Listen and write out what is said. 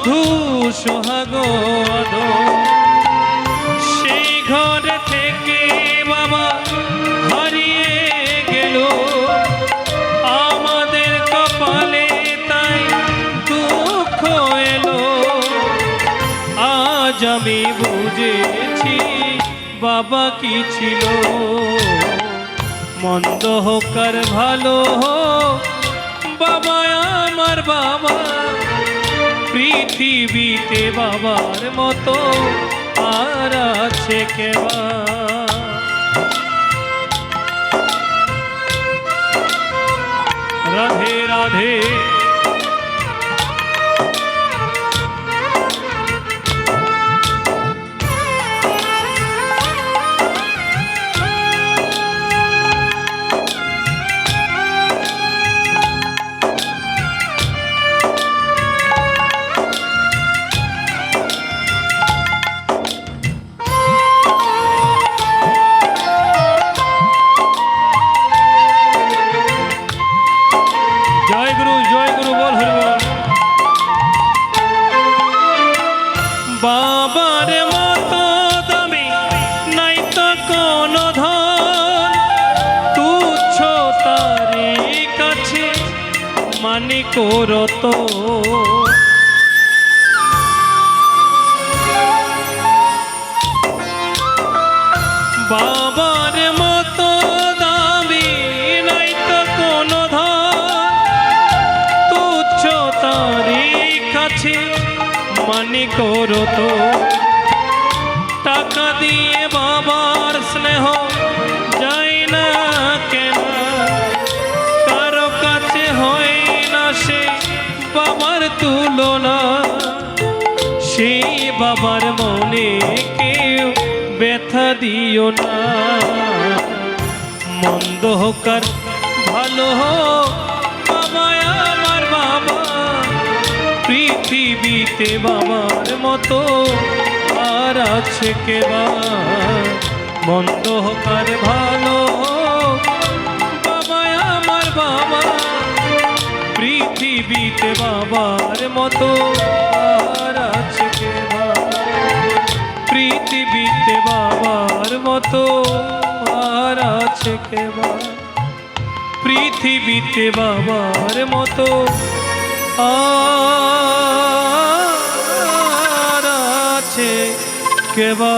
বধূ সোহাগ আদর, সেই ঘর থেকে বাবা হারিয়ে গেল আমাদের কপালে, তাই দুঃখ এলো। আজ আমি বুঝেছি বাবা কি ছিল, মন্দ হোক আর ভালো হোক বাবা আমার বাবা। পৃথিবীতে বাবার মতো আর আছে কেবা। রাধে রাধে। বাবার মতো দামি নাই তো কোনো ধন, তুচ্ছ তারি কাছে মানি করত। বাবার মতো দামি নাই তো কোনো ধন, তুচ্ছ তারি কাছে মানি করত। টাকা দিয়ে বাবার স্নেহ যায় না কেন, কারো কাছে হয় না সে বাবার তুলনা। সেই বাবার মনে কেউ ব্যথা দিও না, মন্দ হোক আর ভালো হোক বাবা আমার বাবা। পৃথিবীতে বাবার মতো আর আছে কেবা, মন্দ হোক আর ভালো বাবা আমার বাবা। পৃথিবীতে বাবার মতো আর আছে কেবা, পৃথিবীতে বাবার মতো আর আছে কেবা, পৃথিবীতে বাবার মতো আর আছে কেবা।